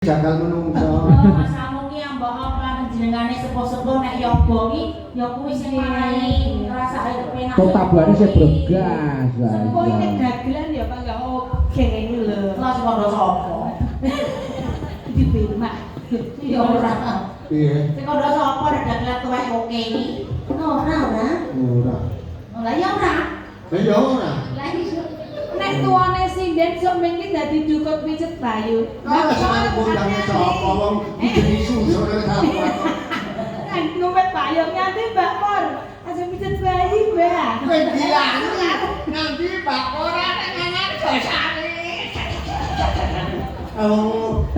Jagal menungso. Masamu ki ambak apa jenengane sepo-sepo nek yoga ki ya kuwi sing marai ngrasake kepenak. Kok tabane sing bergas. Sepo iki gagelan ya Pak enggak oke ini lho. Lah sekondo sapa? Di Birma. Ya ora. Piye? Sekondo sapa nek dagelan tuwek oke iki? Ora. Ora. Lah ya ora. Lah ya ora. Lah iki Nek tuane sinden sok mengki dadi dukut pijet bayu. Lah sampe kondangnya sapa wong iki susu sapa. Kan nuwet bayu nganti Mbak Pur. Asem pijet bayi, Mbak. Kowe dianu nanti Pak ora nek nganan dosane. Oh.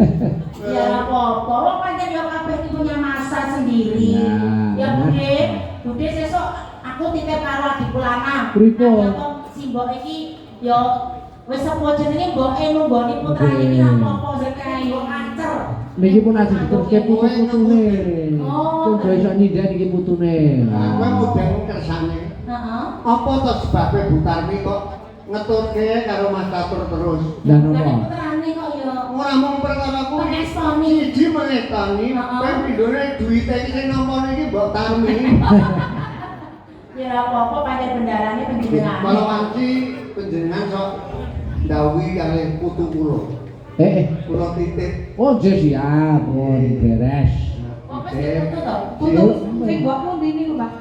ya apa-apa, wong pancen yo kabeh iki punya masa sendiri. Ya Bude sesuk aku titip karo adikku lanang. Pripun? Simbok iki yo wis apa jenenge mboke nunggoni putrane iki apa-apa sing kae yo ancer. Niki pun aja diteruske putu-putune. Oh. Kok iso nyindan iki putune. Kowe mudeng kersane. Heeh. Apa to sebabe Butarni kok ngeturke karo Mas Catur terus? Lah Lah napa? putrane kok yo Ora mung perkara kuwi. Pengestoni. Siji mengetani, kowe pindhone duwite iki sing nampane iki mbok tarmi. ya apa-apa pancen bendarane penjenengan. Kalau wanci penjenengan sok ndawuhi kalih putu kula. Kula titip. Oh, siap. Oh, beres. Apa sih putu to? Putu sing mbokmu ndi niku, Pak?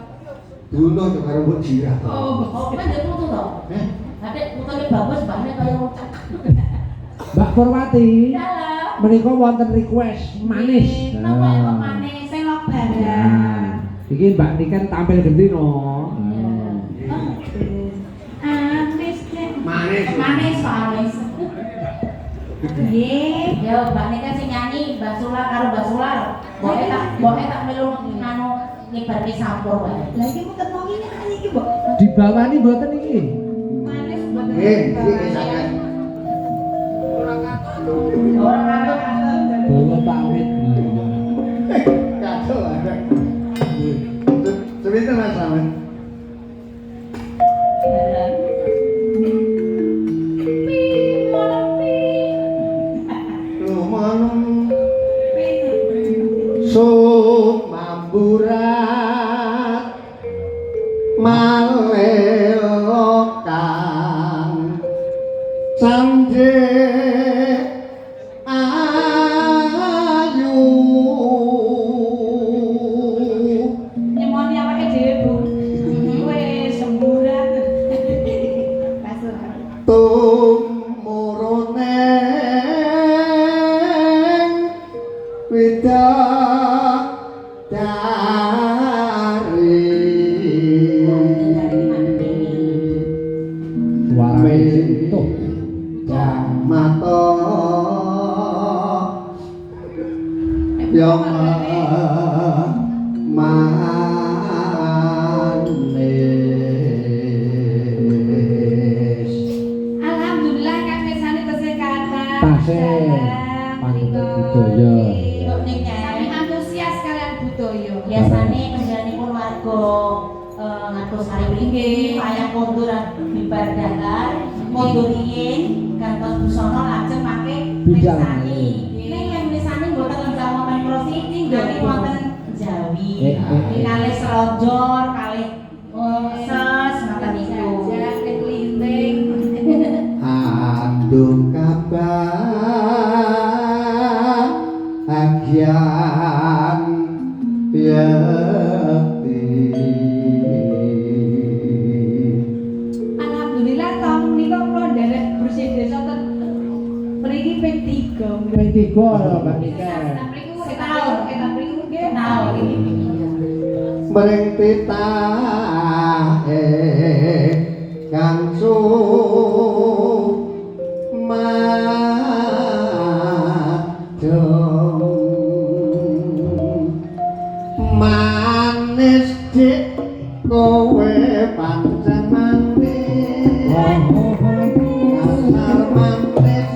Duno yo karo mbok jirah. Oh, kan dia putu to? Eh, Adek putune bagus mbahne kaya wong cak. Mbak Purwati, Dalam. menika wonten request manis. Napa ya kok manis? Sing lok barang. Nah, iki Mbak Niken tampil gendino. Amis Cek. manis. Manis manis. Nggih. Ya Mbak Nika sing nyanyi Mbak Sula karo Mbak Sular. Boke tak melu nganu nyebarke sampur wae. Lah iki mung ketongi nek iki, Mbok. Dibawani mboten iki. Manis mboten. Iki saged. Orang karo Bawa pamit. Kacau ada. Sebentar Mas Samen. Lumanung sumamburat malelokan sanje ayu Nyemoni awake dhewe, Bu. Wis semburat. Pasur. tumurune Suara itu. Jamato yang manis. Alhamdulillah Kang Mesane tesih kathah. Tasih panjenengan budaya. Untuk ning Sami antusias kalian budaya. biasane penjenenganipun warga ngatus sari mriki wayah konduran bibar dalar kondur riyin gantos busana lajeng make Bijal. mesani. Ning yang mesani mboten lengkap wonten prositi nggih wonten Jawi. Kalih selonjor, kalih ses ngoten niku. Jajak keliling. Andung kebahagiaan yakti. Alhamdulillah tahun menika kula nderek bersih desa ten mriki ping 3. Ping 3 lho Mbak Niken. Setahun, kita mriki nggih. Nah, Mring titahe kang sumadong manis dik kowe pancen manis asal manis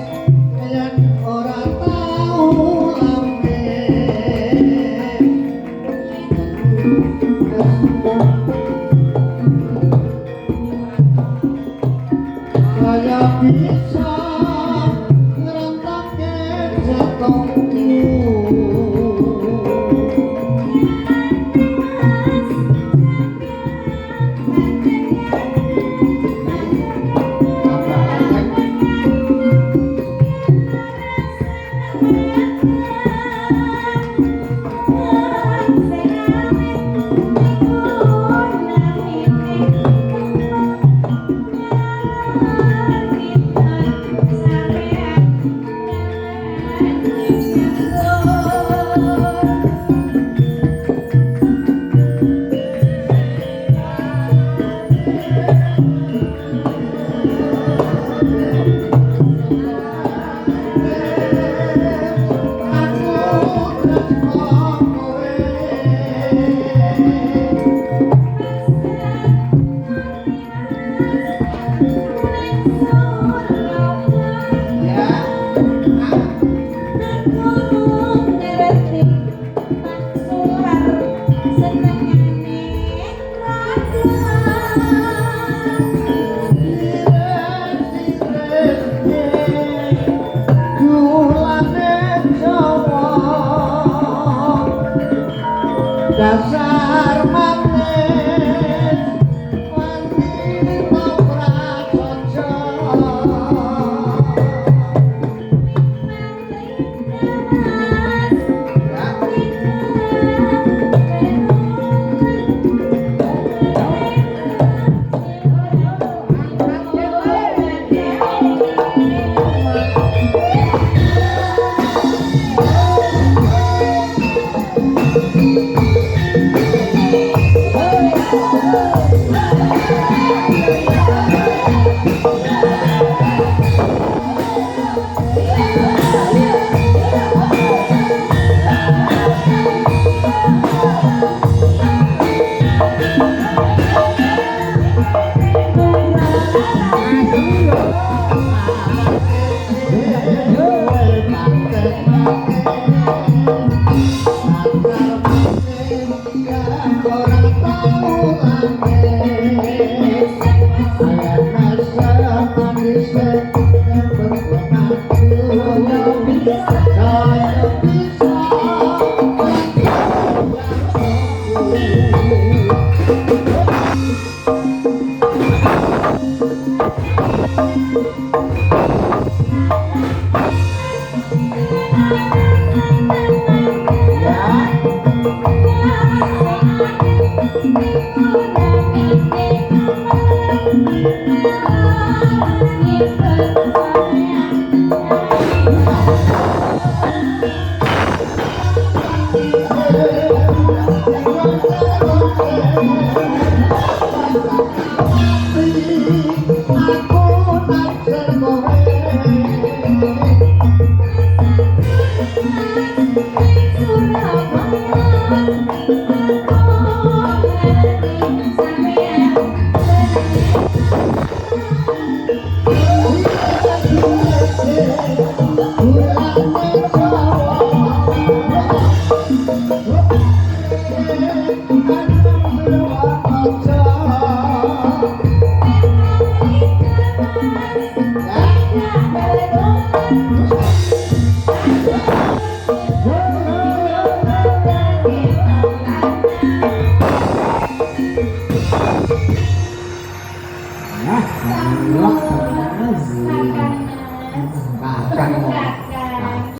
yen ora tau lampir kaya bisa ngrentake jatuh Ya Allah